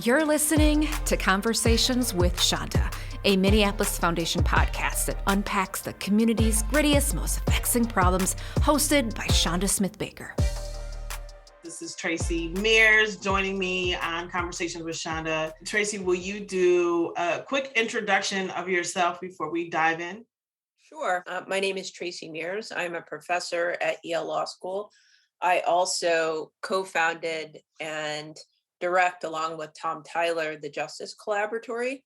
You're listening to Conversations with Chanda, a Minneapolis Foundation podcast that unpacks the community's grittiest, most vexing problems, hosted by Chanda Smith-Baker. This is Tracey Meares joining me on Conversations with Chanda. Tracey, will you do a quick introduction of yourself before we dive in? Sure. My name is Tracey Meares. I'm a professor at Yale Law School. I also co-founded and direct, along with Tom Tyler, the Justice Collaboratory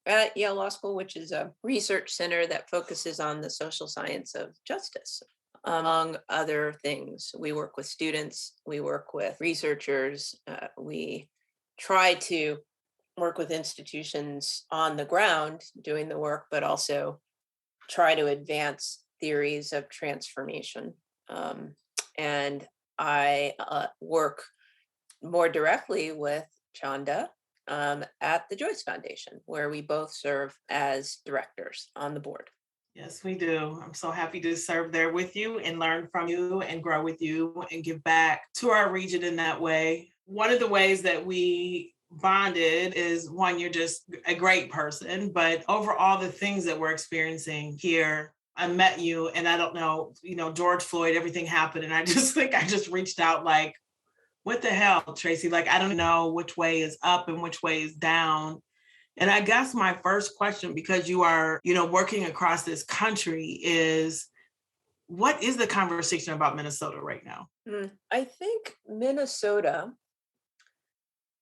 at Yale Law School, which is a research center that focuses on the social science of justice, among other things. We work with students, we work with researchers, we try to work with institutions on the ground doing the work, but also try to advance theories of transformation. And I work more directly with Chanda at the Joyce Foundation, where we both serve as directors on the board. Yes, we do. I'm so happy to serve there with you and learn from you and grow with you and give back to our region in that way. One of the ways that we bonded is, one, you're just a great person, but over all the things that we're experiencing here, I met you and I don't know, George Floyd, everything happened. And I just think I just reached out like, what the hell, Tracey? Like, I don't know which way is up and which way is down. And I guess my first question, because you are, working across this country, is what is the conversation about Minnesota right now? I think Minnesota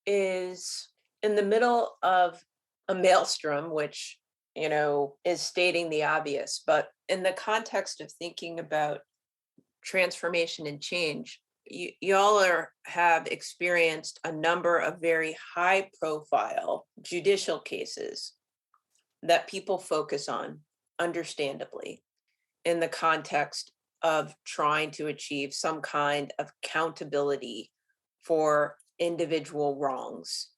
is in the middle of a maelstrom, which, is stating the obvious. But in the context of thinking about transformation and change, y'all have experienced a number of very high profile judicial cases that people focus on, understandably, in the context of trying to achieve some kind of accountability for individual wrongs,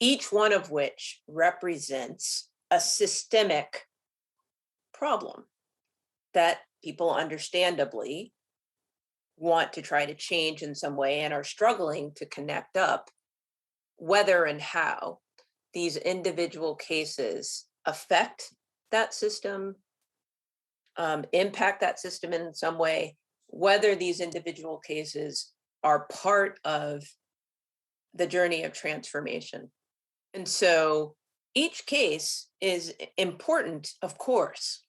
each one of which represents a systemic problem that people understandably want to try to change in some way and are struggling to connect up whether and how these individual cases affect that system, impact that system in some way, whether these individual cases are part of the journey of transformation. And so each case is important, of course.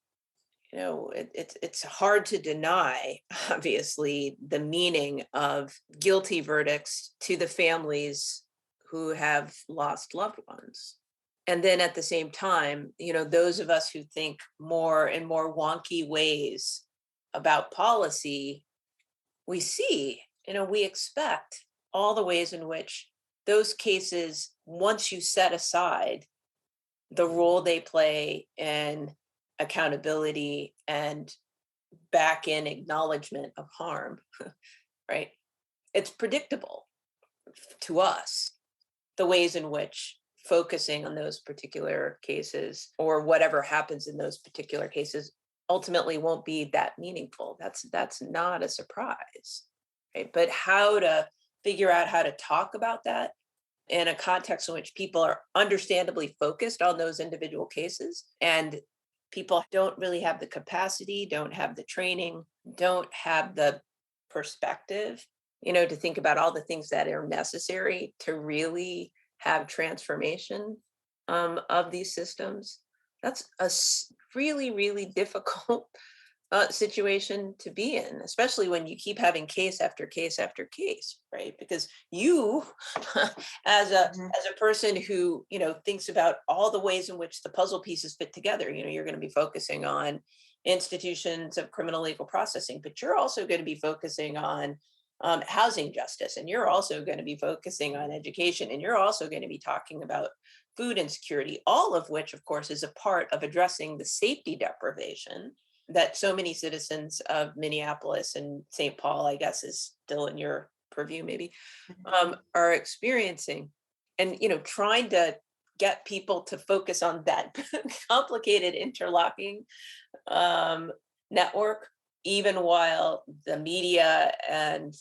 It's hard to deny, obviously, the meaning of guilty verdicts to the families who have lost loved ones. And then at the same time, those of us who think more and more wonky ways about policy, we see, we expect all the ways in which those cases, once you set aside the role they play in accountability and back in acknowledgement of harm, right? It's predictable to us, the ways in which focusing on those particular cases or whatever happens in those particular cases ultimately won't be that meaningful. That's not a surprise, right? But how to figure out how to talk about that in a context in which people are understandably focused on those individual cases, and people don't really have the capacity, don't have the training, don't have the perspective, to think about all the things that are necessary to really have transformation of these systems. That's a really, really difficult situation to be in, especially when you keep having case after case after case, right? Because you, as a person who thinks about all the ways in which the puzzle pieces fit together, you're going to be focusing on institutions of criminal legal processing, but you're also going to be focusing on housing justice, and you're also going to be focusing on education, and you're also going to be talking about food insecurity, all of which, of course, is a part of addressing the safety deprivation that so many citizens of Minneapolis and St. Paul, I guess, is still in your purview, maybe, are experiencing. And, trying to get people to focus on that complicated interlocking network, even while the media and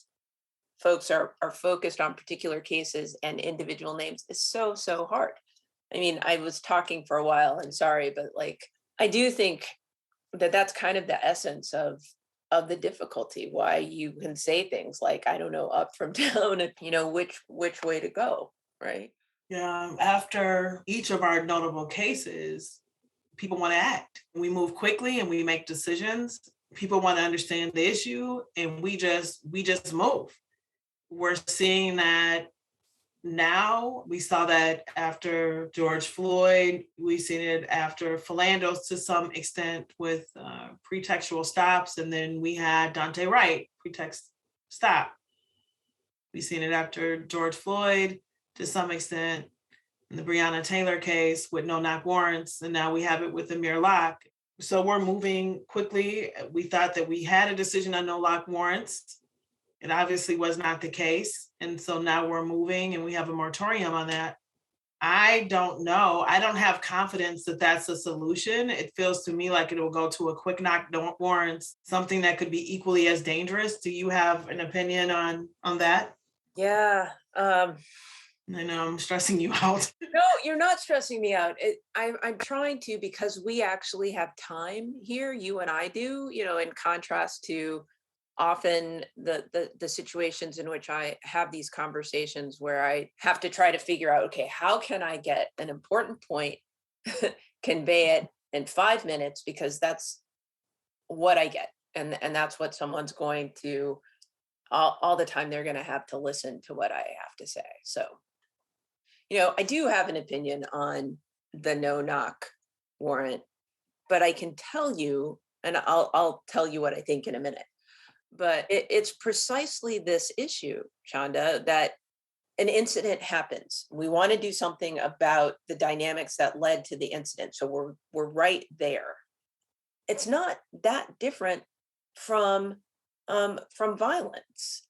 folks are focused on particular cases and individual names is so, so hard. I mean, I was talking for a while and sorry, but like, I do think that that's kind of the essence of the difficulty, why you can say things like, I don't know, up from down, and which way to go, right? Yeah, after each of our notable cases, people want to act. We move quickly and we make decisions. People want to understand the issue and we just move. We're seeing that now. We saw that after George Floyd. We've seen it after Philandos to some extent with pretextual stops. And then we had Dante Wright, pretext stop. We've seen it after George Floyd to some extent in the Breonna Taylor case with no knock warrants. And now we have it with the Meares lock. So we're moving quickly. We thought that we had a decision on no lock warrants. It obviously was not the case. And so now we're moving and we have a moratorium on that. I don't know. I don't have confidence that that's a solution. It feels to me like it will go to a quick knock warrants, something that could be equally as dangerous. Do you have an opinion on that? Yeah. I know I'm stressing you out. No, you're not stressing me out. I'm trying to, because we actually have time here, you and I do, in contrast to often the situations in which I have these conversations where I have to try to figure out, okay, how can I get an important point, convey it in 5 minutes, because that's what I get. And that's what someone's going to, all the time they're going to have to listen to what I have to say. So, I do have an opinion on the no knock warrant, but I can tell you, and I'll tell you what I think in a minute. But it's precisely this issue, Chanda, that an incident happens. We want to do something about the dynamics that led to the incident. So we're right there. It's not that different from violence.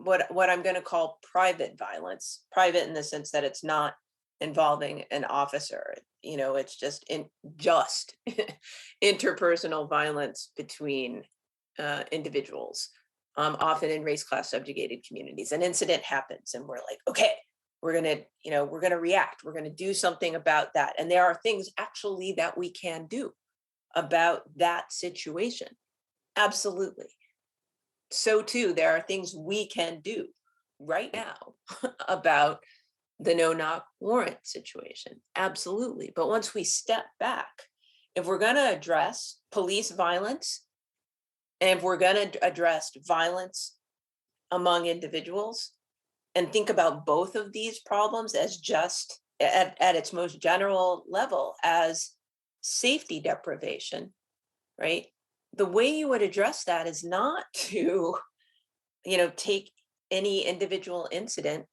What I'm going to call private violence, private in the sense that it's not involving an officer. It's just interpersonal violence between individuals, often in race class subjugated communities. An incident happens and we're like, okay, we're gonna react. We're gonna do something about that. And there are things actually that we can do about that situation. Absolutely. So too, there are things we can do right now about the no knock warrant situation. Absolutely. But once we step back, if we're going to address police violence, and if we're going to address violence among individuals and think about both of these problems as just at its most general level as safety deprivation, right? The way you would address that is not to, take any individual incident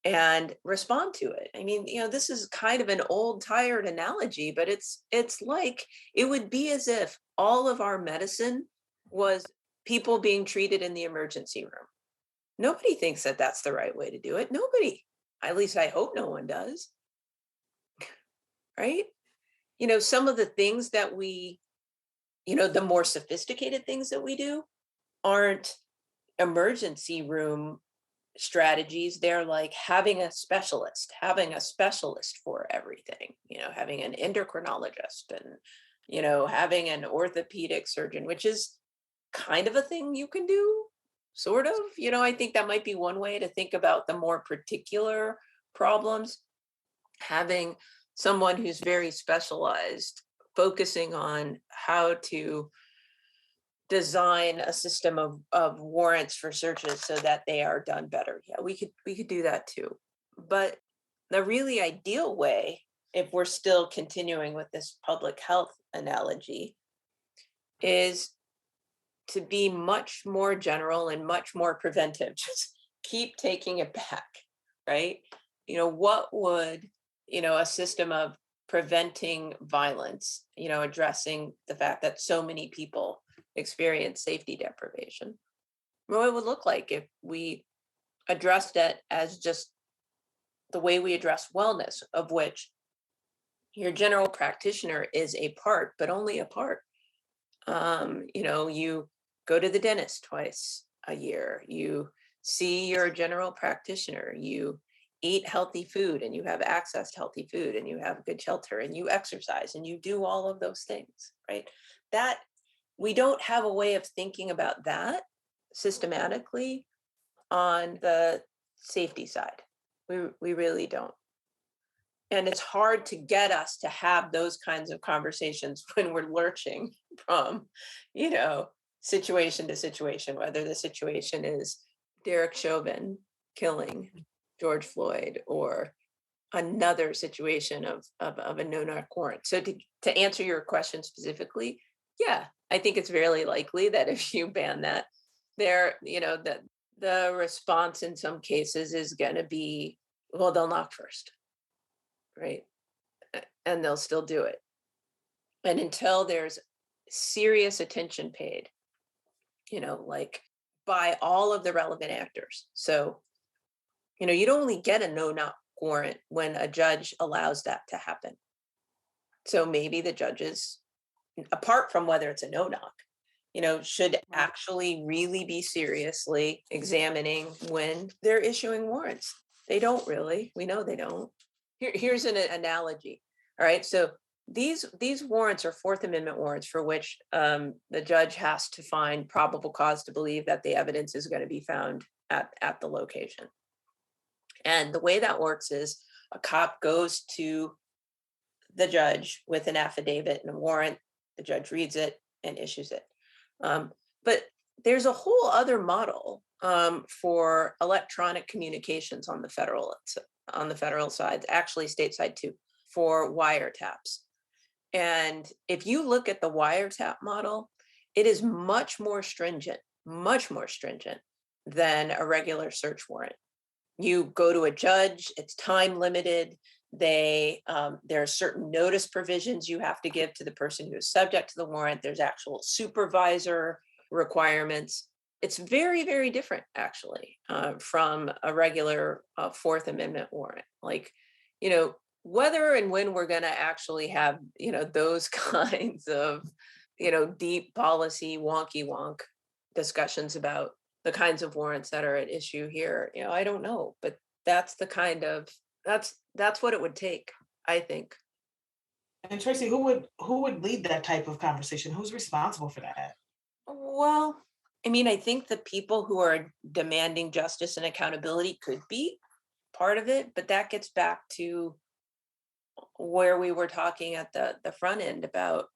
and respond to it. I mean, this is kind of an old tired analogy, but it's like, it would be as if all of our medicine was people being treated in the emergency room. Nobody thinks that that's the right way to do it. Nobody, at least I hope no one does. Right? Some of the things that we, the more sophisticated things that we do aren't emergency room strategies. They're like having a specialist for everything, having an endocrinologist and, having an orthopedic surgeon, which is kind of a thing you can do, sort of. I think that might be one way to think about the more particular problems. Having someone who's very specialized, focusing on how to design a system of warrants for searches so that they are done better. Yeah, we could do that too. But the really ideal way, if we're still continuing with this public health analogy, is to be much more general and much more preventive. Just keep taking it back, right? What would, a system of preventing violence, addressing the fact that so many people experience safety deprivation, what it would look like if we addressed it as just the way we address wellness, of which your general practitioner is a part, but only a part. You go to the dentist twice a year, you see your general practitioner, you eat healthy food and you have access to healthy food and you have good shelter and you exercise and you do all of those things, right? That we don't have a way of thinking about that systematically on the safety side. We really don't. And it's hard to get us to have those kinds of conversations when we're lurching from, situation to situation, whether the situation is Derek Chauvin killing George Floyd or another situation of a no-knock warrant. So to answer your question specifically, yeah, I think it's very likely that if you ban that, that the response in some cases is going to be, well, they'll knock first, right? And they'll still do it. And until there's serious attention paid, like by all of the relevant actors. So, you'd only get a no-knock warrant when a judge allows that to happen. So maybe the judges, apart from whether it's a no-knock, should actually really be seriously examining when they're issuing warrants. They don't really. We know they don't. Here's an analogy. All right. So these warrants are Fourth Amendment warrants for which the judge has to find probable cause to believe that the evidence is going to be found at the location. And the way that works is a cop goes to the judge with an affidavit and a warrant. The judge reads it and issues it. But there's a whole other model for electronic communications on the federal side, actually stateside too, for wiretaps. And if you look at the wiretap model, it is much more stringent than a regular search warrant. You go to a judge, it's time limited. There are certain notice provisions you have to give to the person who is subject to the warrant. There's actual supervisor requirements. It's very, very different, actually, from a regular Fourth Amendment warrant. Like, whether and when we're going to actually have, those kinds of, deep policy wonky wonk discussions about the kinds of warrants that are at issue here, I don't know, but that's what it would take, I think. And Tracey, who would lead that type of conversation? Who's responsible for that? Well, I think the people who are demanding justice and accountability could be part of it, but that gets back to where we were talking at the front end about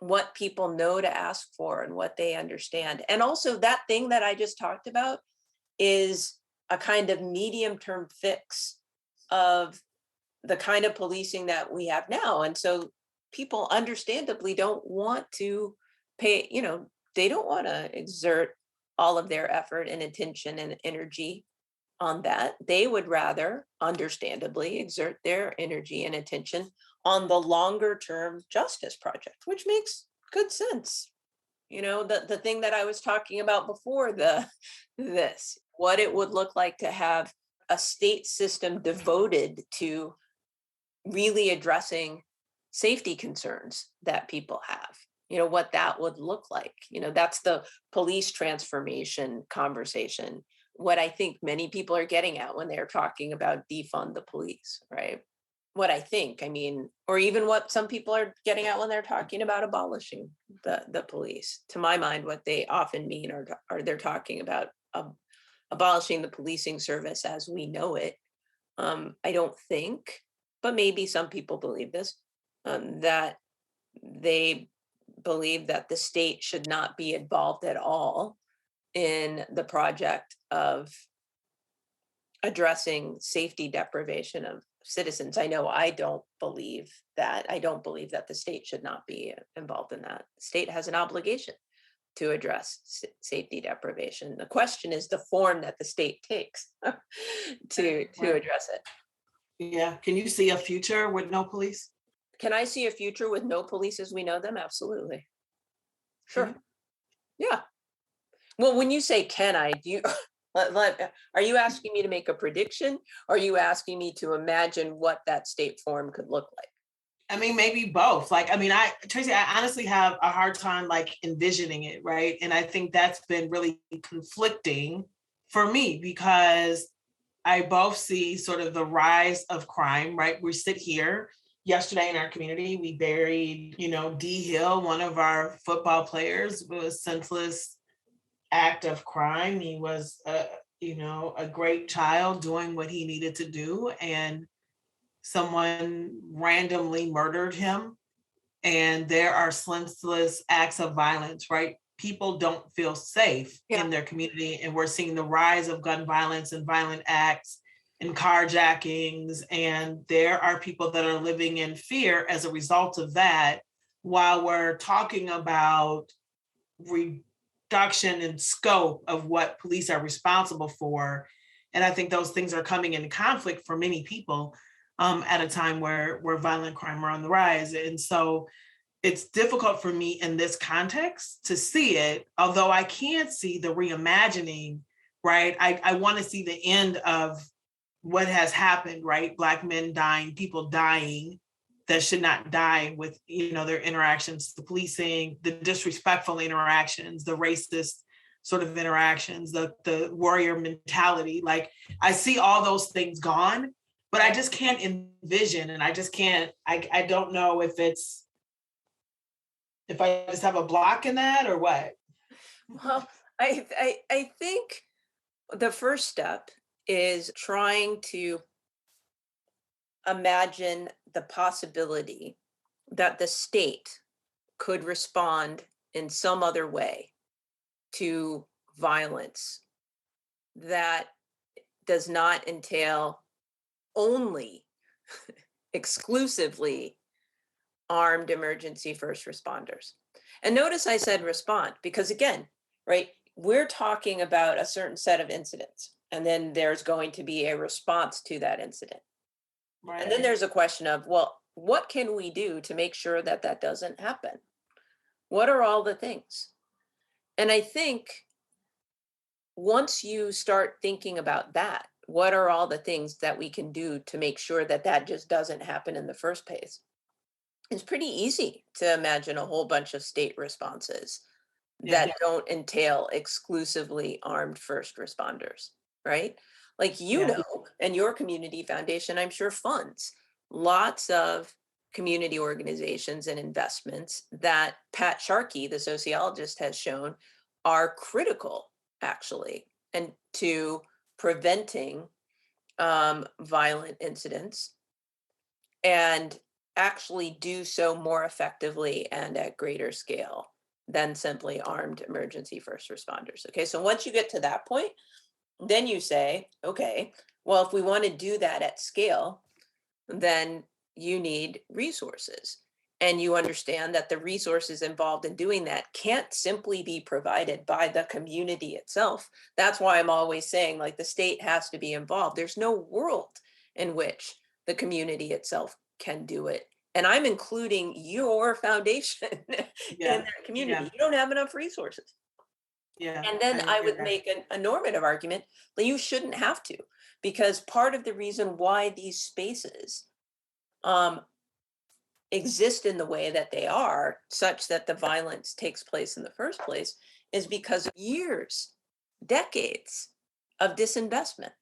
what people know to ask for and what they understand. And also that thing that I just talked about is a kind of medium-term fix of the kind of policing that we have now. And so people understandably don't want to pay, they don't want to exert all of their effort and attention and energy on that. They would rather, understandably, exert their energy and attention on the longer term justice project, which makes good sense. The thing that I was talking about before, what it would look like to have a state system devoted to really addressing safety concerns that people have, what that would look like. That's the police transformation conversation. What I think many people are getting at when they're talking about defund the police, right? What I think, or even what some people are getting at when they're talking about abolishing the police. To my mind, what they often mean are they're talking about abolishing the policing service as we know it. I don't think, but maybe some people believe this, that they believe that the state should not be involved at all in the project of addressing safety deprivation of citizens. I know I don't believe that. I don't believe that the state should not be involved in that. The state has an obligation to address safety deprivation. The question is the form that the state takes to address it. Yeah. Can you see a future with no police? Can I see a future with no police as we know them? Absolutely. Sure. Yeah. Well, when you say can I, are you asking me to make a prediction? Or are you asking me to imagine what that state form could look like? I mean, maybe both. Like, I mean, Tracey, I honestly have a hard time like envisioning it, right? And I think that's been really conflicting for me because I both see sort of the rise of crime, right? We sit here yesterday in our community, we buried, D Hill, one of our football players, was senseless act of crime. He was, a great child doing what he needed to do, and someone randomly murdered him. And there are senseless acts of violence, right? People don't feel safe in their community. And we're seeing the rise of gun violence and violent acts and carjackings. And there are people that are living in fear as a result of that, while we're talking about reduction in scope of what police are responsible for. And I think those things are coming into conflict for many people at a time where violent crime are on the rise. And so it's difficult for me in this context to see it, although I can't see the reimagining, right? I want to see the end of what has happened, right? Black men dying, people dying that should not die with, their interactions, the policing, the disrespectful interactions, the racist sort of interactions, the warrior mentality. Like, I see all those things gone, but I just can't envision, and I just can't, I don't know if I just have a block in that or what. Well, I think the first step is trying to imagine the possibility that the state could respond in some other way to violence that does not entail only exclusively armed emergency first responders. And notice I said respond, because again, right, we're talking about a certain set of incidents, and then there's going to be a response to that incident. Right. And then there's a question of, well, what can we do to make sure that that doesn't happen? What are all the things? And I think once you start thinking about that, what are all the things that we can do to make sure that that just doesn't happen in the first place? It's pretty easy to imagine a whole bunch of state responses that don't entail exclusively armed first responders, right? Like, and your community foundation, I'm sure, funds lots of community organizations and investments that Pat Sharkey, the sociologist, has shown are critical, actually, and to preventing violent incidents, and actually do so more effectively and at greater scale than simply armed emergency first responders. Okay, so once you get to that point, then you say, okay, well, if we want to do that at scale, then you need resources. And you understand that the resources involved in doing that can't simply be provided by the community itself. That's why I'm always saying, like, the state has to be involved. There's no world in which the community itself can do it. And I'm including your foundation in that community. You don't have enough resources. And then I would make a normative argument that you shouldn't have to, because part of the reason why these spaces exist in the way that they are, such that the violence takes place in the first place, is because of years, decades of disinvestment,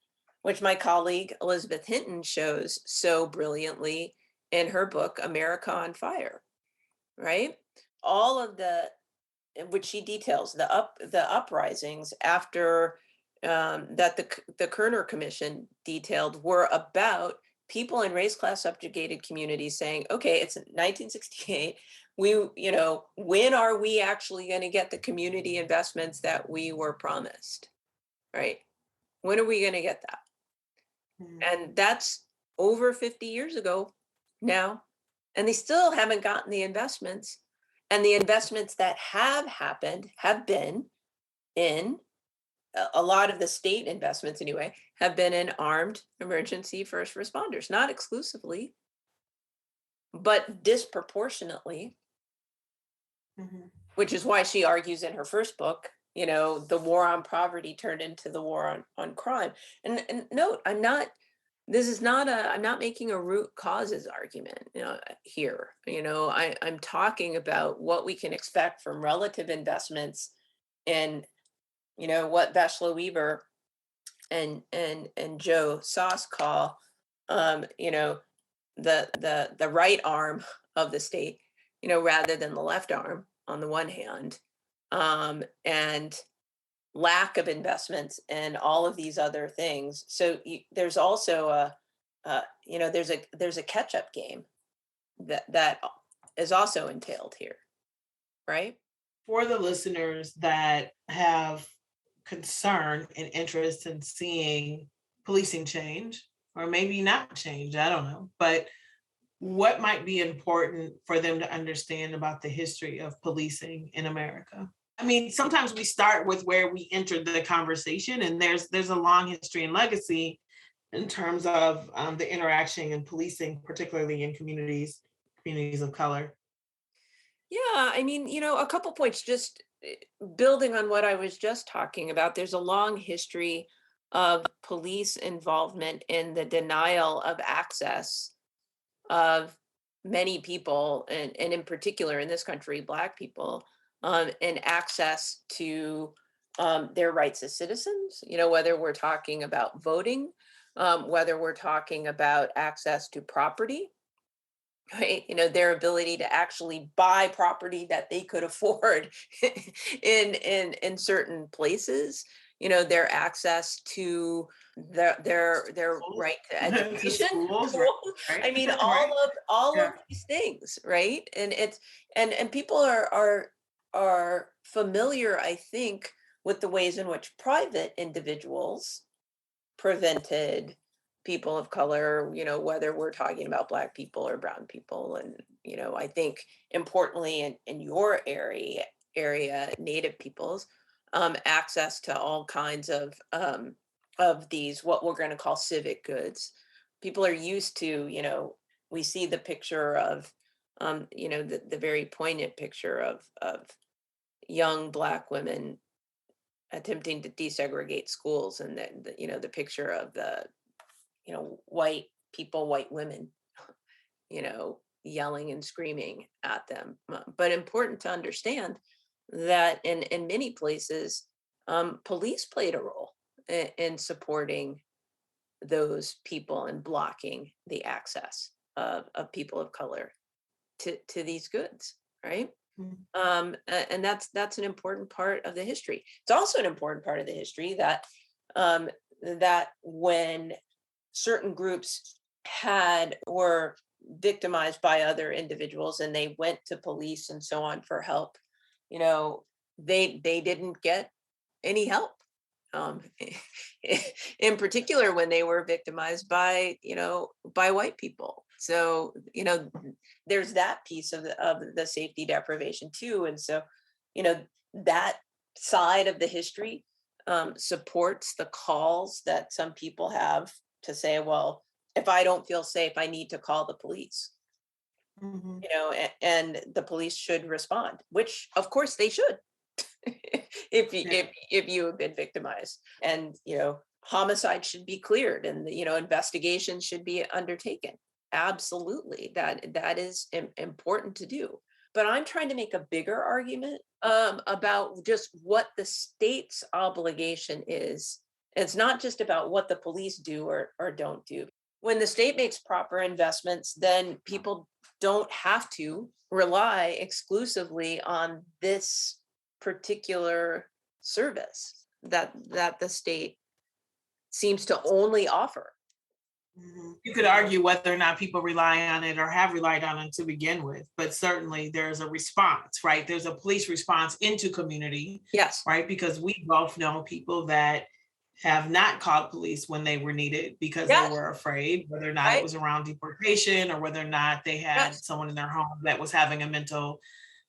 which my colleague Elizabeth Hinton shows so brilliantly in her book, America on Fire, right? All of which she details the uprisings after that the Kerner Commission detailed were about people in race class subjugated communities saying, okay, it's 1968. When are we actually going to get the community investments that we were promised, right? When are we going to get that? Mm-hmm. And that's over 50 years ago now, and they still haven't gotten the investments. And the investments that have happened have been in, a lot of the state investments anyway, have been in armed emergency first responders, not exclusively, but disproportionately, which is why she argues in her first book, the war on poverty turned into the war on crime. And note, I'm not this is not I'm not making a root causes argument, here. I'm talking about what we can expect from relative investments in, what Veshla Weaver and Joe Sauce call, the right arm of the state, rather than the left arm on the one hand, and lack of investments and all of these other things. So there's also there's a catch-up game that is also entailed here, right? For the listeners that have concern and interest in seeing policing change, or maybe not change, I don't know, but what might be important for them to understand about the history of policing in America? I mean, sometimes we start with where we entered the conversation, and there's a long history and legacy in terms of the interaction in policing, particularly in communities of color. Yeah, I mean, a couple points, just building on what I was just talking about. There's a long history of police involvement in the denial of access of many people, and in particular in this country, Black people, and access to their rights as citizens, whether we're talking about voting, whether we're talking about access to property, right? Their ability to actually buy property that they could afford in certain places, their access to their right to education. Schools, right? I mean, Right. all Yeah. of these things, right? And it's and people are familiar, I think, with the ways in which private individuals prevented people of color, whether we're talking about Black people or brown people. And, I think importantly in your area, Native peoples, access to all kinds of these, what we're going to call civic goods. People are used to, we see the picture of, the very poignant picture of young Black women attempting to desegregate schools, and the picture of the white people, white women, yelling and screaming at them. But important to understand that in many places, police played a role in supporting those people and blocking the access of people of color to these goods, right? And that's an important part of the history. It's also an important part of the history that that when certain groups were victimized by other individuals and they went to police and so on for help, they didn't get any help. In particular, when they were victimized by white people. So there's that piece of the safety deprivation too. And so that side of the history supports the calls that some people have to say, well, if I don't feel safe, I need to call the police. Mhm. And the police should respond, which of course they should. if you have been victimized, and homicide should be cleared, and investigations should be undertaken. Absolutely, that is important to do. But I'm trying to make a bigger argument about just what the state's obligation is. It's not just about what the police do or don't do. When the state makes proper investments, then people don't have to rely exclusively on this particular service that the state seems to only offer. You could argue whether or not people rely on it or have relied on it to begin with, but certainly there's a response, right? There's a police response into community, Yes. right? Because we both know people that have not called police when they were needed because Yes. they were afraid, whether or not Right. it was around deportation or whether or not they had Yes. someone in their home that was having a mental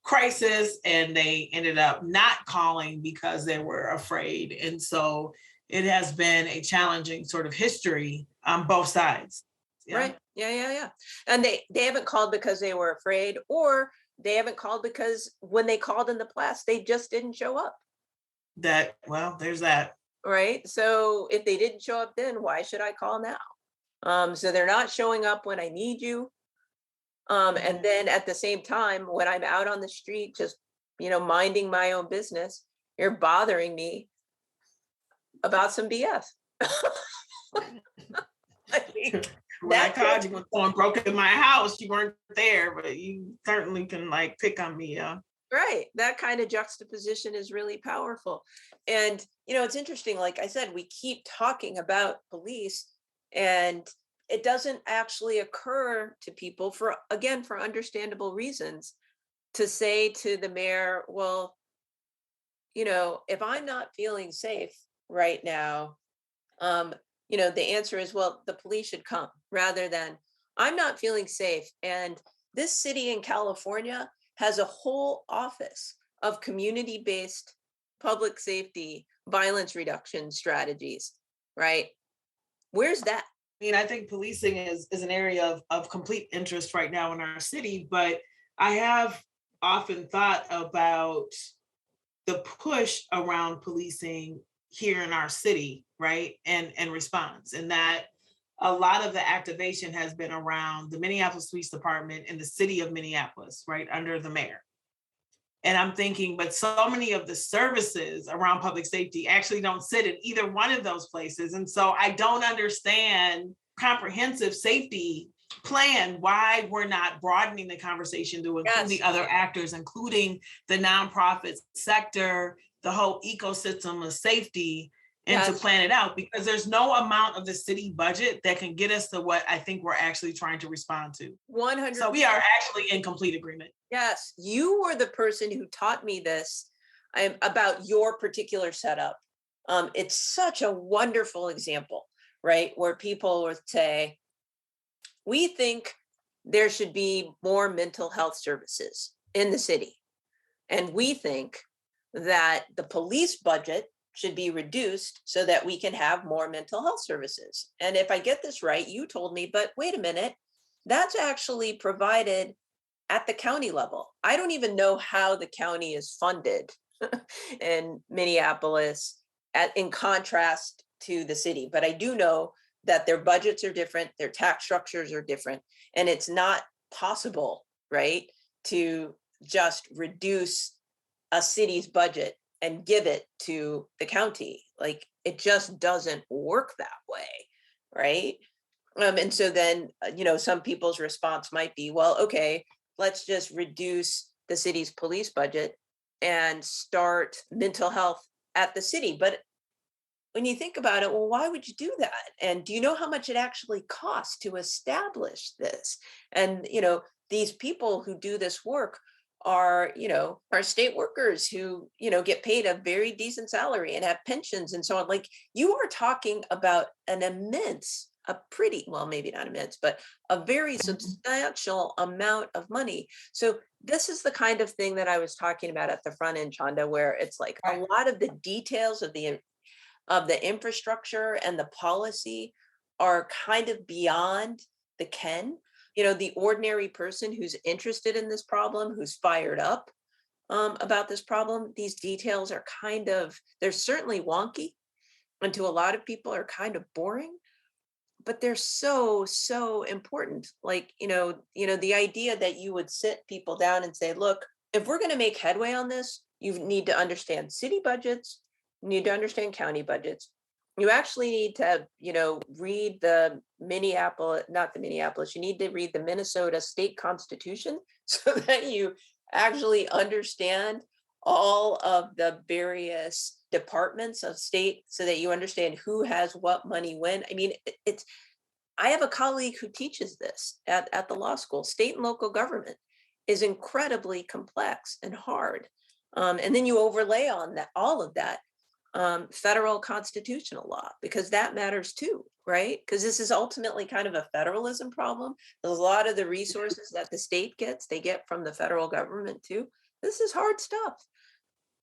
crisis, and they ended up not calling because they were afraid. And so it has been a challenging sort of history on both sides. Yeah. Right. Yeah. And they haven't called because they were afraid, or they haven't called because when they called in the past, they just didn't show up. Well, there's that. Right. So if they didn't show up then, why should I call now? So they're not showing up when I need you. And then at the same time, when I'm out on the street, just, minding my own business, you're bothering me about some BS. I mean, When I that called you when someone broke in my house, you weren't there, but you certainly can like pick on me. Yeah. right. That kind of juxtaposition is really powerful. And, it's interesting. Like I said, we keep talking about police and it doesn't actually occur to people for understandable reasons to say to the mayor, well, if I'm not feeling safe right now, the answer is, well, the police should come rather than I'm not feeling safe. And this city in California has a whole office of community-based public safety violence reduction strategies, right? Where's that? I mean, I think policing is an area of complete interest right now in our city, but I have often thought about the push around policing here in our city, right? And response. And that a lot of the activation has been around the Minneapolis Police Department and the city of Minneapolis, right, under the mayor. And I'm thinking, but so many of the services around public safety actually don't sit in either one of those places. And so I don't understand comprehensive safety plan, why we're not broadening the conversation to include the other actors, including the nonprofit sector, the whole ecosystem of safety, and to plan it out, because there's no amount of the city budget that can get us to what I think we're actually trying to respond to. 100%. So we are actually in complete agreement. Yes, you were the person who taught me this about your particular setup. It's such a wonderful example, right? Where people would say, we think there should be more mental health services in the city. And we think that the police budget should be reduced so that we can have more mental health services. And if I get this right, you told me, but wait a minute, that's actually provided at the county level. I don't even know how the county is funded in Minneapolis in contrast to the city, but I do know that their budgets are different, their tax structures are different, and it's not possible, right, to just reduce a city's budget and give it to the county. Like, it just doesn't work that way, right? And so then, some people's response might be, well, okay, let's just reduce the city's police budget and start mental health at the city. But when you think about it, well, why would you do that? And do you know how much it actually costs to establish this? And, these people who do this work are state workers who, get paid a very decent salary and have pensions and so on. Like, you are talking about maybe not immense, but a very substantial amount of money. So this is the kind of thing that I was talking about at the front end, Chanda, where it's like a lot of the details of the infrastructure and the policy are kind of beyond the ken. The ordinary person who's interested in this problem, who's fired up about this problem, these details are they're certainly wonky, and to a lot of people are kind of boring, but they're so, so important. Like, the idea that you would sit people down and say, look, if we're going to make headway on this, you need to understand city budgets, you need to understand county budgets. You actually need to, read you need to read the Minnesota state constitution so that you actually understand all of the various departments of state, so that you understand who has what money when. I mean, I have a colleague who teaches this at the law school. State and local government is incredibly complex and hard. And then you overlay on that, all of that, federal constitutional law, because that matters too, right? Because this is ultimately kind of a federalism problem. A lot of the resources that the state gets, they get from the federal government too. This is hard stuff.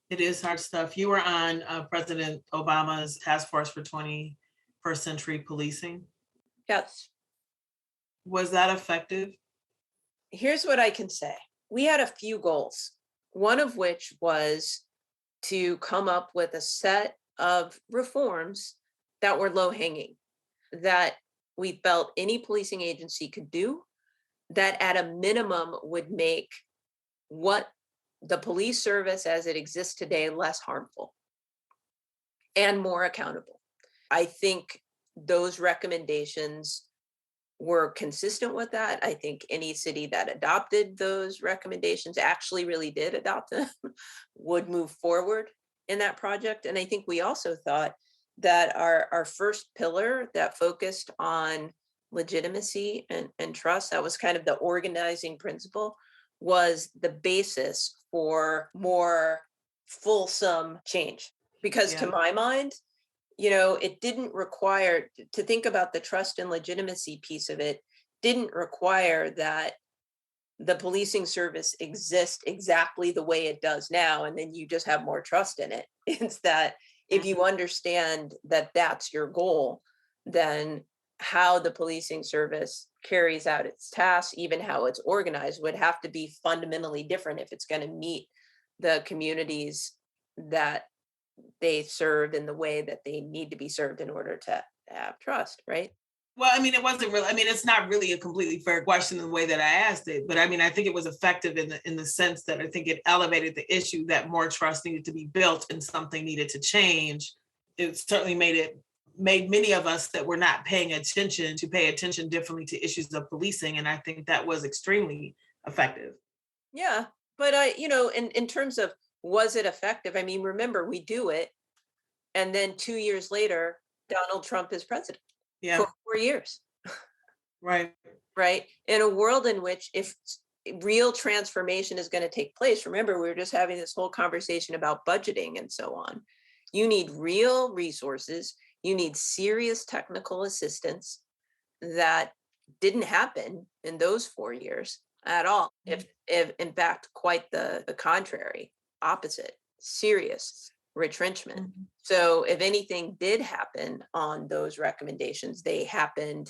It is hard stuff. You were on President Obama's task force for 21st century policing. Yes. Was that effective? Here's what I can say. We had a few goals, one of which was to come up with a set of reforms that were low hanging, that we felt any policing agency could do that at a minimum would make what the police service as it exists today less harmful and more accountable. I think those recommendations were consistent with that. I think any city that adopted those recommendations actually really did adopt them would move forward in that project. And I think we also thought that our first pillar that focused on legitimacy and trust, that was kind of the organizing principle, was the basis for more fulsome change. Because to my mind, it didn't require, to think about the trust and legitimacy piece of it, didn't require that the policing service exist exactly the way it does now, and then you just have more trust in it. It's that if you understand that that's your goal, then how the policing service carries out its tasks, even how it's organized, would have to be fundamentally different if it's going to meet the communities that they serve in the way that they need to be served in order to have trust, right? Well, I mean, it wasn't really, I mean, it's not really a completely fair question in the way that I asked it, but I mean, I think it was effective in the sense that I think it elevated the issue that more trust needed to be built and something needed to change. It certainly made many of us that were not paying attention to pay attention differently to issues of policing. And I think that was extremely effective. Yeah. But in terms of, was it effective? I mean, remember, we do it. And then 2 years later, Donald Trump is president for 4 years. Right. Right. In a world in which, if real transformation is going to take place, remember, we were just having this whole conversation about budgeting and so on. You need real resources. You need serious technical assistance that didn't happen in those 4 years at all. If in fact, quite the contrary, opposite, serious retrenchment. So if anything did happen on those recommendations, they happened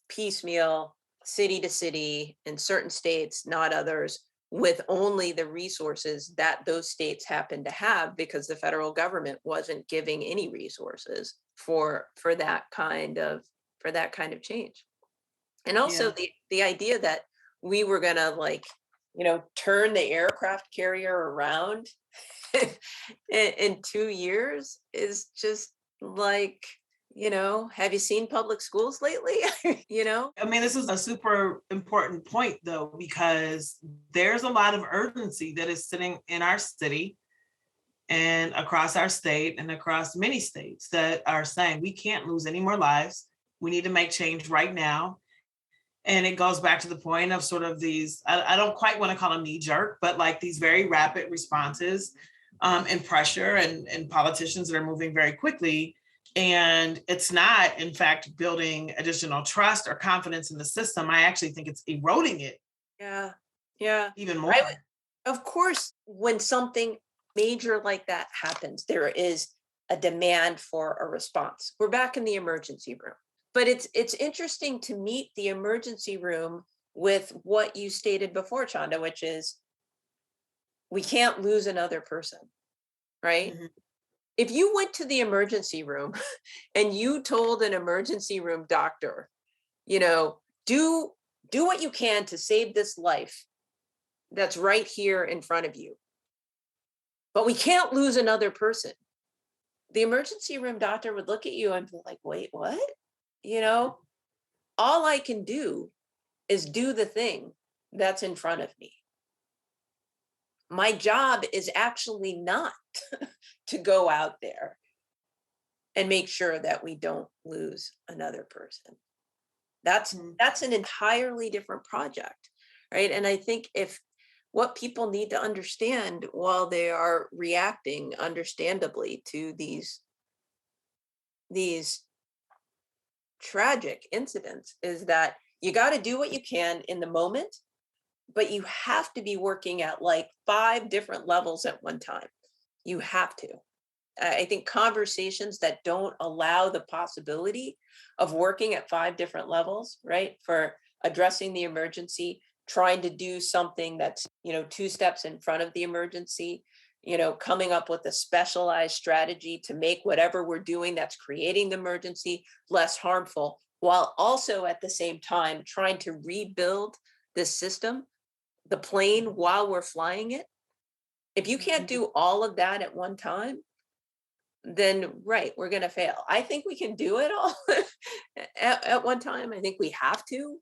piecemeal, city to city, in certain states, not others, with only the resources that those states happened to have, because the federal government wasn't giving any resources for that kind of change. And also the idea that we were gonna turn the aircraft carrier around in 2 years is just like, have you seen public schools lately? I mean, this is a super important point, though, because there's a lot of urgency that is sitting in our city and across our state and across many states that are saying we can't lose any more lives. We need to make change right now. And it goes back to the point of sort of these, I don't quite want to call them knee jerk, but like these very rapid responses and pressure and politicians that are moving very quickly. And it's not, in fact, building additional trust or confidence in the system. I actually think it's eroding it. Yeah. Even more. Of course, when something major like that happens, there is a demand for a response. We're back in the emergency room. But it's interesting to meet the emergency room with what you stated before, Chanda, which is we can't lose another person, right? Mm-hmm. If you went to the emergency room and you told an emergency room doctor, do what you can to save this life that's right here in front of you, but we can't lose another person, the emergency room doctor would look at you and be like, wait, what? All I can do is do the thing that's in front of me. My job is actually not to go out there and make sure that we don't lose another person. That's an entirely different project, right? And I think if what people need to understand while they are reacting understandably to these tragic incidents is that you got to do what you can in the moment, but you have to be working at like 5 different levels at one time. You have to. I think conversations that don't allow the possibility of working at 5 different levels, right? For addressing the emergency, trying to do something that's, 2 steps in front of the emergency, coming up with a specialized strategy to make whatever we're doing that's creating the emergency less harmful, while also at the same time trying to rebuild this system, the plane, while we're flying it. If you can't do all of that at one time, then right, we're going to fail. I think we can do it all at one time. I think we have to.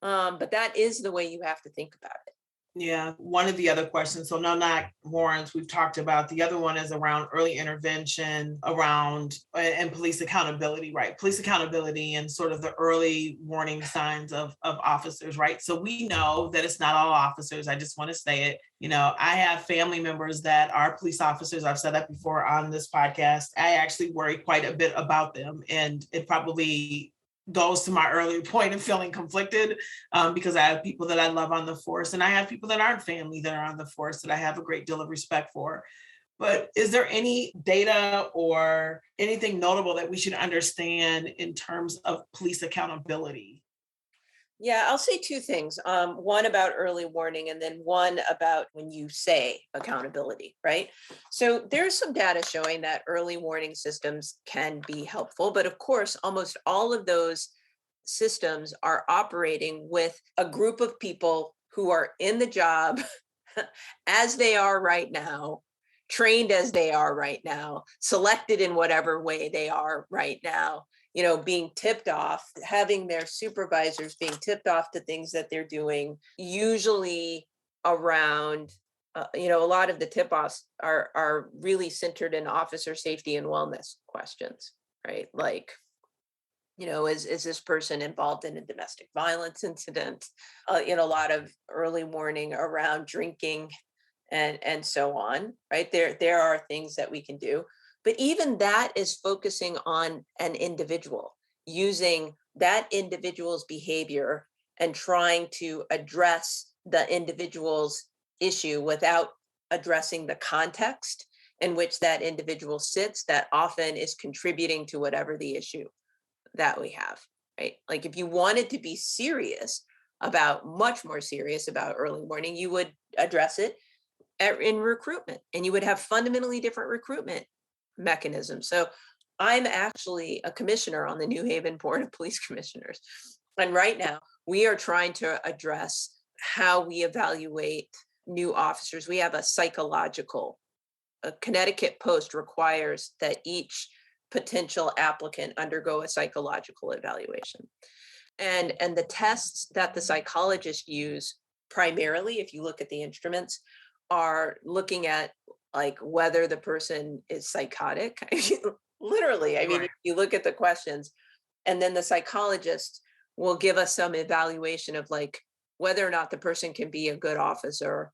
But that is the way you have to think about it. Yeah, one of the other questions, so no knock warrants, we've talked about. The other one is around early intervention, around and police accountability, right? Police accountability and sort of the early warning signs of officers, right? So we know that it's not all officers. I just want to say it. You know, I have family members that are police officers. I've said that before on this podcast. I actually worry quite a bit about them, and it probably goes to my earlier point of feeling conflicted because I have people that I love on the force, and I have people that aren't family that are on the force that I have a great deal of respect for. But is there any data or anything notable that we should understand in terms of police accountability? Yeah, I'll say two things. One about early warning, and then one about when you say accountability, right? So there's some data showing that early warning systems can be helpful, but of course, almost all of those systems are operating with a group of people who are in the job as they are right now, trained as they are right now, selected in whatever way they are right now, being tipped off, having their supervisors being tipped off to things that they're doing, usually around, a lot of the tip-offs are really centered in officer safety and wellness questions, right? Like, is this person involved in a domestic violence incident? A lot of early warning around drinking and so on, right? There are things that we can do. But even that is focusing on an individual, using that individual's behavior and trying to address the individual's issue without addressing the context in which that individual sits that often is contributing to whatever the issue that we have, right? Like if you wanted to be much more serious about early warning, you would address it in recruitment, and you would have fundamentally different recruitment mechanism. So I'm actually a commissioner on the New Haven Board of Police Commissioners. And right now we are trying to address how we evaluate new officers. We have a Connecticut Post requires that each potential applicant undergo a psychological evaluation. And the tests that the psychologists use primarily, if you look at the instruments, are looking at like whether the person is psychotic. Literally, I mean, Right. if you look at the questions, and then the psychologist will give us some evaluation of like whether or not the person can be a good officer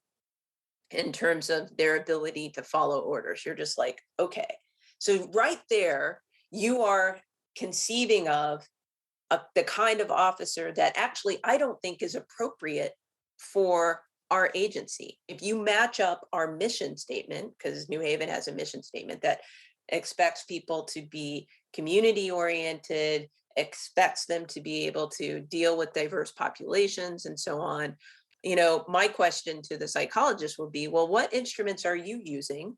in terms of their ability to follow orders. You're just like, okay. So right there, you are conceiving of the kind of officer that actually I don't think is appropriate for our agency. If you match up our mission statement, because New Haven has a mission statement that expects people to be community oriented, expects them to be able to deal with diverse populations and so on. My question to the psychologist would be, well, what instruments are you using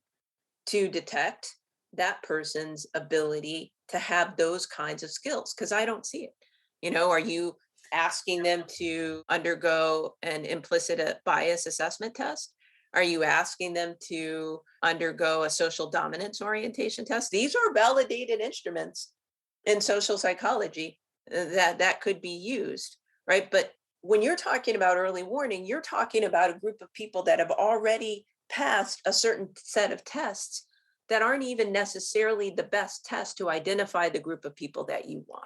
to detect that person's ability to have those kinds of skills? Because I don't see it. Are you asking them to undergo an implicit bias assessment test? Are you asking them to undergo a social dominance orientation test? These are validated instruments in social psychology that could be used, right? But when you're talking about early warning, you're talking about a group of people that have already passed a certain set of tests that aren't even necessarily the best test to identify the group of people that you want.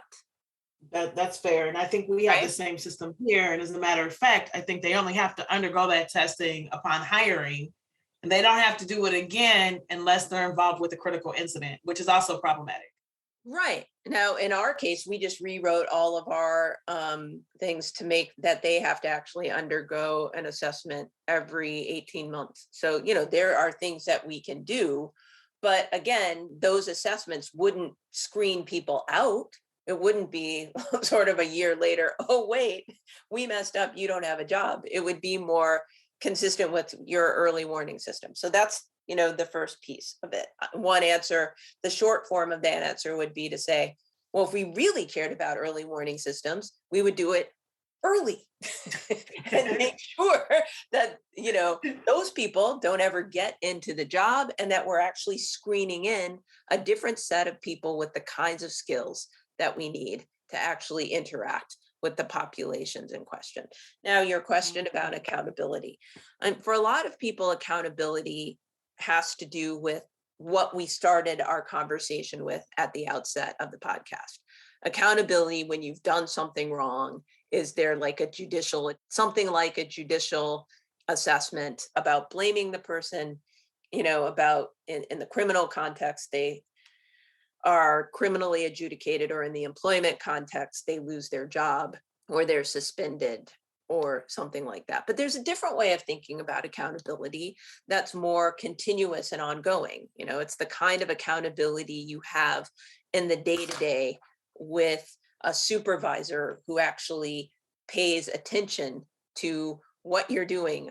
That's fair. And I think we have the Right. same system here. And as a matter of fact, I think they only have to undergo that testing upon hiring, and they don't have to do it again unless they're involved with a critical incident, which is also problematic. Right. Now, in our case, we just rewrote all of our things to make that they have to actually undergo an assessment every 18 months. So, there are things that we can do. But again, those assessments wouldn't screen people out. It wouldn't be sort of a year later, oh, wait, we messed up, you don't have a job. It would be more consistent with your early warning system. So that's, the first piece of it. One answer, the short form of that answer would be to say, Well, if we really cared about early warning systems, we would do it early and make sure that, those people don't ever get into the job, and that we're actually screening in a different set of people with the kinds of skills that we need to actually interact with the populations in question. Now, your question about accountability. And for a lot of people, accountability has to do with what we started our conversation with at the outset of the podcast. Accountability when you've done something wrong. Is there something like a judicial assessment about blaming the person, about in the criminal context, they are criminally adjudicated, or in the employment context, they lose their job or they're suspended or something like that. But there's a different way of thinking about accountability that's more continuous and ongoing. It's the kind of accountability you have in the day-to-day with a supervisor who actually pays attention to what you're doing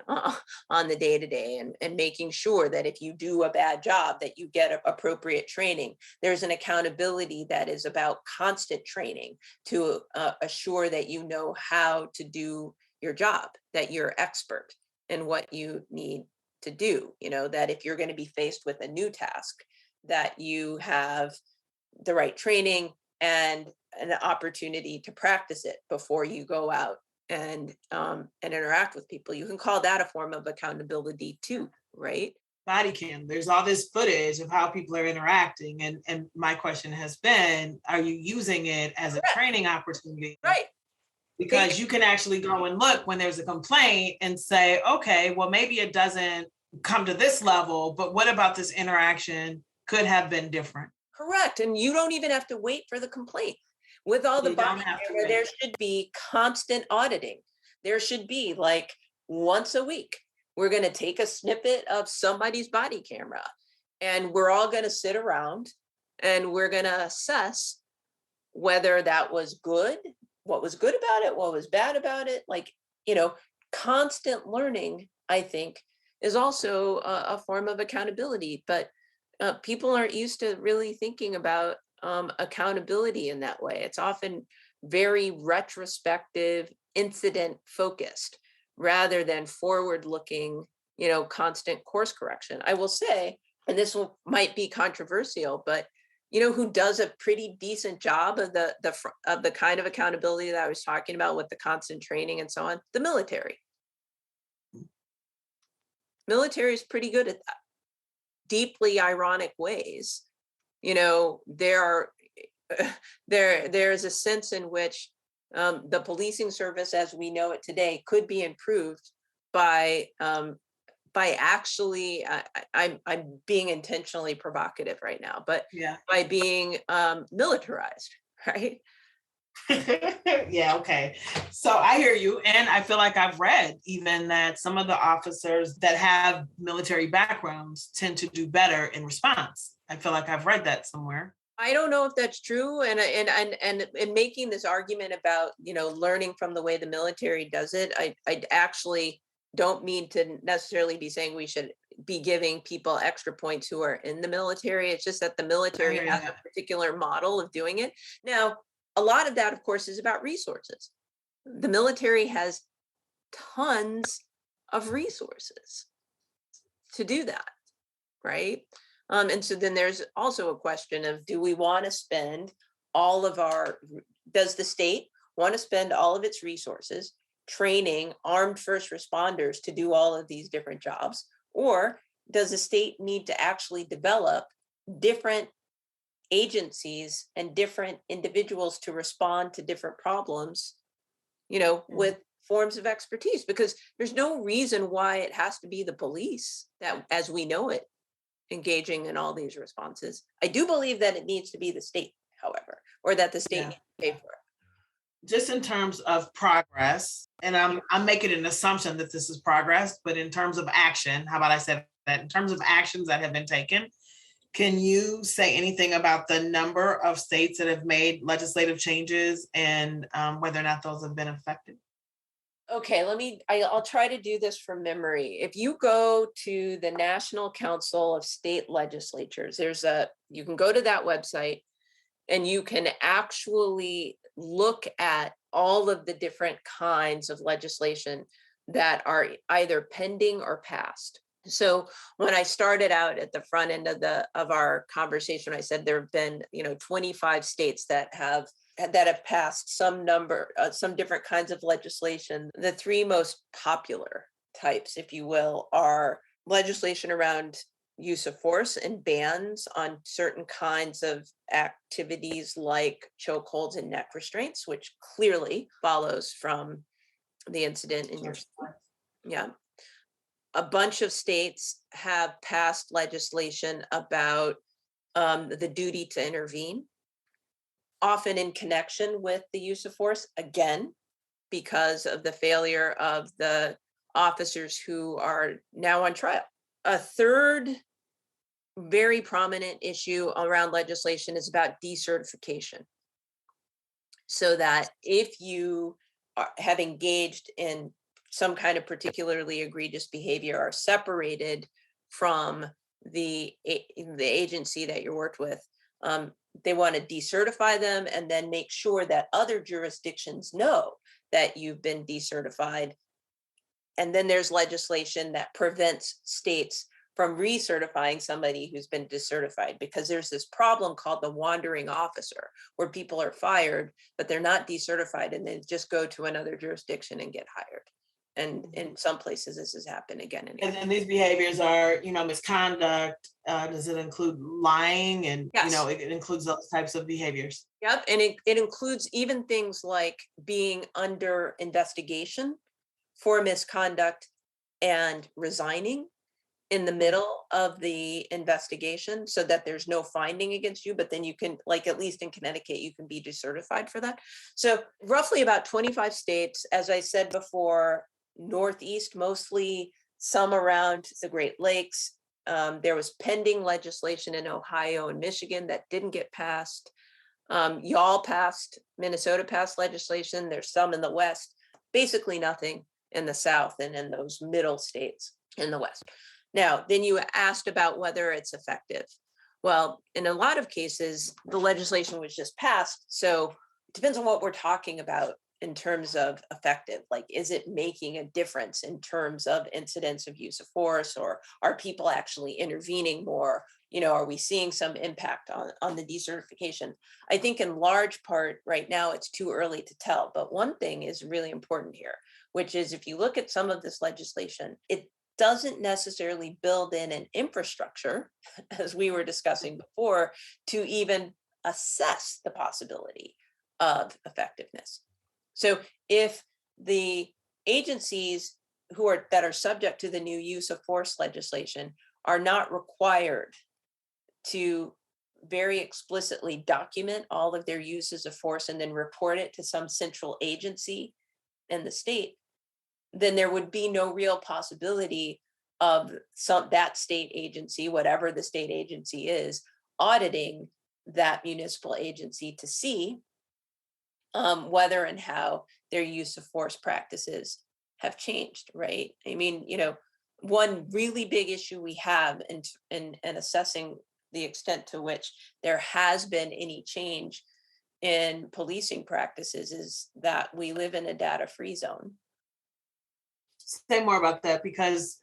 on the day-to-day, and making sure that if you do a bad job, that you get appropriate training. There's an accountability that is about constant training to assure that you know how to do your job, that you're expert in what you need to do, that if you're going to be faced with a new task, that you have the right training and an opportunity to practice it before you go out and interact with people. You can call that a form of accountability too, right? Body cam. There's all this footage of how people are interacting. And my question has been, are you using it as a training opportunity? Right. Because you can actually go and look when there's a complaint and say, okay, well, maybe it doesn't come to this level, but what about this interaction could have been different? Correct. And you don't even have to wait for the complaint. With all the body camera, there should be constant auditing. There should be like once a week, we're going to take a snippet of somebody's body camera, and we're all going to sit around and we're going to assess whether that was good, what was good about it, what was bad about it. Constant learning, I think, is also a form of accountability. But people aren't used to really thinking about accountability in that way. It's often very retrospective, incident focused, rather than forward looking, constant course correction. I will say, and this might be controversial, but who does a pretty decent job of the kind of accountability that I was talking about with the constant training and so on? The military. Military is pretty good at that. Deeply ironic ways. There's a sense in which the policing service as we know it today could be improved by actually, I'm being intentionally provocative right now, but by being militarized, right? Yeah, okay. So I hear you. And I feel like I've read even that some of the officers that have military backgrounds tend to do better in response. I feel like I've read that somewhere. I don't know if that's true. And making this argument about, learning from the way the military does it, I actually don't mean to necessarily be saying we should be giving people extra points who are in the military. It's just that the military has a particular model of doing it. Now, a lot of that, of course, is about resources. The military has tons of resources to do that, right? And so then there's also a question of, do we want to spend does the state want to spend all of its resources training armed first responders to do all of these different jobs? Or does the state need to actually develop different agencies and different individuals to respond to different problems, with forms of expertise? Because there's no reason why it has to be the police that, as we know it, engaging in all these responses. I do believe that it needs to be the state, however, or that the state needs to pay for it. Just in terms of progress, and I'm making an assumption that this is progress, but in terms of action, how about I said that in terms of actions that have been taken, can you say anything about the number of states that have made legislative changes and whether or not those have been effective? Okay, I'll try to do this from memory. If you go to the National Council of State Legislatures, you can go to that website And you can actually look at all of the different kinds of legislation that are either pending or passed. So when I started out at the front end of our conversation, I said there have been 25 states that have passed some different kinds of legislation. The three most popular types, if you will, are legislation around use of force and bans on certain kinds of activities like chokeholds and neck restraints, which clearly follows from the incident in your yeah. A bunch of states have passed legislation about the duty to intervene, often in connection with the use of force, again, because of the failure of the officers who are now on trial. A third very prominent issue around legislation is about decertification. So that if you have engaged in some kind of particularly egregious behavior, are separated from the agency that you worked with, they want to decertify them and then make sure that other jurisdictions know that you've been decertified. And then there's legislation that prevents states from recertifying somebody who's been decertified, because there's this problem called the wandering officer, where people are fired, but they're not decertified and they just go to another jurisdiction and get hired. And in some places, this has happened again and again. And these behaviors are, misconduct. Does it include lying? And, Yes. It includes those types of behaviors. Yep. And it includes even things like being under investigation for misconduct and resigning in the middle of the investigation so that there's no finding against you, but then you can, like, at least in Connecticut, you can be decertified for that. So roughly about 25 states, as I said before, Northeast mostly, some around the Great Lakes. There was pending legislation in Ohio and Michigan that didn't get passed. Minnesota passed legislation. There's some in the West, basically nothing in the South and in those middle states in the West. Now, then you asked about whether it's effective. Well, in a lot of cases, the legislation was just passed. So it depends on what we're talking about in terms of effective. Like, is it making a difference in terms of incidents of use of force, or are people actually intervening more? Are we seeing some impact on the decertification? I think in large part right now, it's too early to tell. But one thing is really important here, which is if you look at some of this legislation, it doesn't necessarily build in an infrastructure, as we were discussing before, to even assess the possibility of effectiveness. So if the agencies that are subject to the new use of force legislation are not required to very explicitly document all of their uses of force and then report it to some central agency in the state, then there would be no real possibility of that state agency, whatever the state agency is, auditing that municipal agency to see whether and how their use of force practices have changed, right? I mean, one really big issue we have in assessing the extent to which there has been any change in policing practices is that we live in a data-free zone. Say more about that, because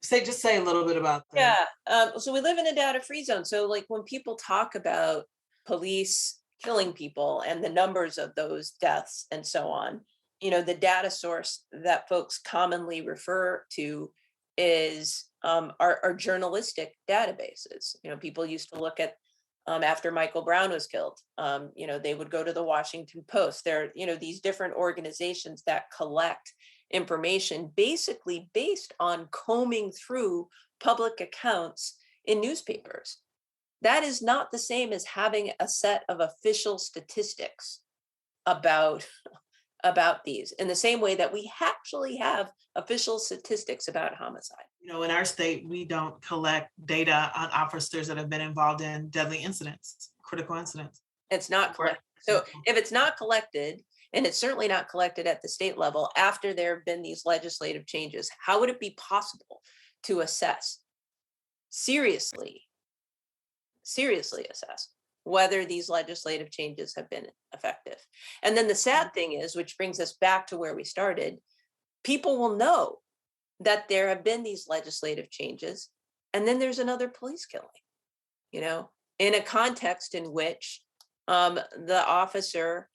just say a little bit about that. Yeah. So we live in a data-free zone. So like when people talk about police killing people and the numbers of those deaths and so on, the data source that folks commonly refer to is our journalistic databases. People used to look at after Michael Brown was killed, they would go to the Washington Post. There are, these different organizations that collect information basically based on combing through public accounts in newspapers. That is not the same as having a set of official statistics about these, in the same way that we actually have official statistics about homicide. In our state, we don't collect data on officers that have been involved in deadly incidents, critical incidents. It's not collected. So if it's not collected, and it's certainly not collected at the state level after there have been these legislative changes, how would it be possible to assess, seriously assess whether these legislative changes have been effective. And then the sad thing is, which brings us back to where we started, people will know that there have been these legislative changes, and then there's another police killing, in a context in which the officer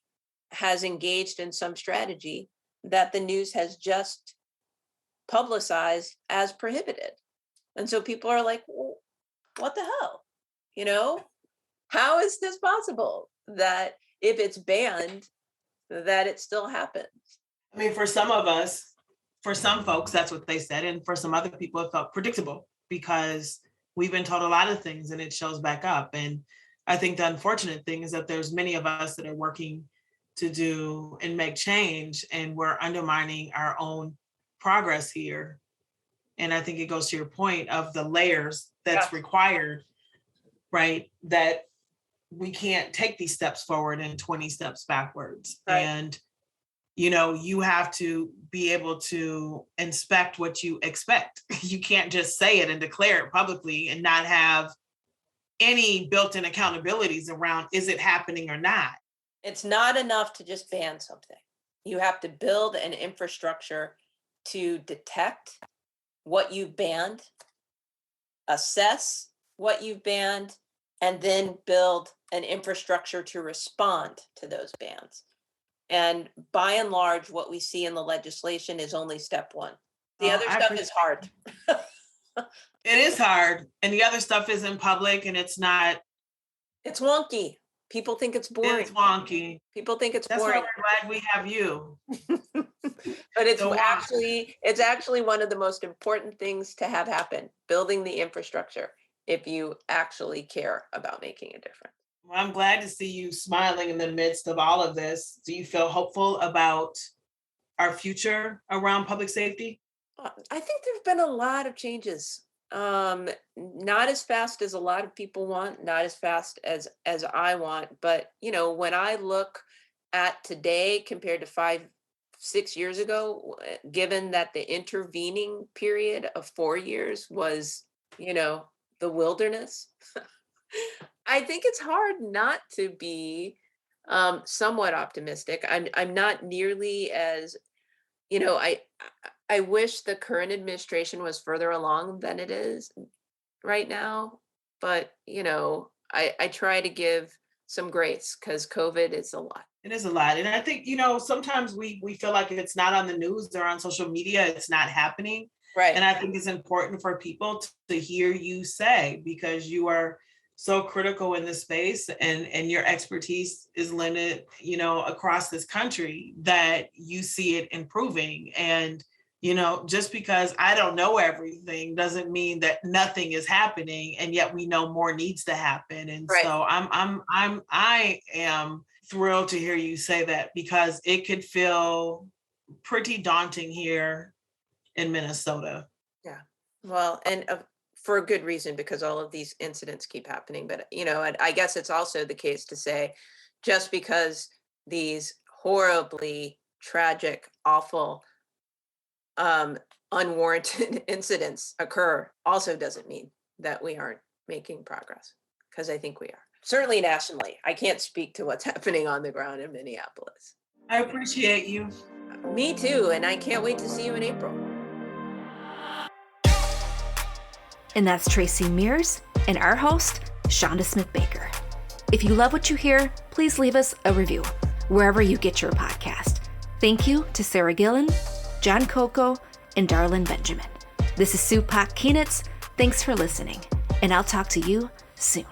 has engaged in some strategy that the news has just publicized as prohibited. And so people are like, well, what the hell? How is this possible that if it's banned, that it still happens? I mean, for some of us, for some folks, that's what they said. And for some other people, it felt predictable because we've been told a lot of things and it shows back up. And I think the unfortunate thing is that there's many of us that are working to do and make change, and we're undermining our own progress here. And I think it goes to your point of the layers that's required, right? That we can't take these steps forward and 20 steps backwards. Right. And, you have to be able to inspect what you expect. You can't just say it and declare it publicly and not have any built-in accountabilities around, is it happening or not? It's not enough to just ban something. You have to build an infrastructure to detect what you've banned, assess what you've banned, and then build an infrastructure to respond to those bans. And by and large, what we see in the legislation is only step one. The other stuff is hard. It is hard. And the other stuff is in public and it's not. It's wonky. People think it's boring. It's wonky. People think it's That's boring. That's why we're glad we have you. But it's actually one of the most important things to have happen, building the infrastructure, if you actually care about making a difference. Well, I'm glad to see you smiling in the midst of all of this. Do you feel hopeful about our future around public safety? I think there've been a lot of changes. Not as fast as a lot of people want, not as fast as I want. But, when I look at today compared to 5-6 years ago, given that the intervening period of 4 years was, the wilderness, I think it's hard not to be somewhat optimistic. I'm not nearly as, I wish the current administration was further along than it is right now. But, I try to give some grace because COVID is a lot. It is a lot. And I think, sometimes we feel like if it's not on the news or on social media, it's not happening. Right. And I think it's important for people to hear you say, because you are so critical in this space and your expertise is limited, across this country, that you see it improving. And, just because I don't know everything doesn't mean that nothing is happening. And yet we know more needs to happen. And right. So I am thrilled to hear you say that, because it could feel pretty daunting here in Minnesota. Yeah. Well, and for a good reason, because all of these incidents keep happening. But, I guess it's also the case to say, just because these horribly tragic, awful, unwarranted incidents occur also doesn't mean that we aren't making progress, because I think we are. Certainly nationally. I can't speak to what's happening on the ground in Minneapolis. I appreciate you. Me too. And I can't wait to see you in April. And that's Tracey Meares and our host, Chanda Smith-Baker. If you love what you hear, please leave us a review wherever you get your podcast. Thank you to Sarah Gillen, John Coco, and Darlene Benjamin. This is Sue Pak Keenitz. Thanks for listening, and I'll talk to you soon.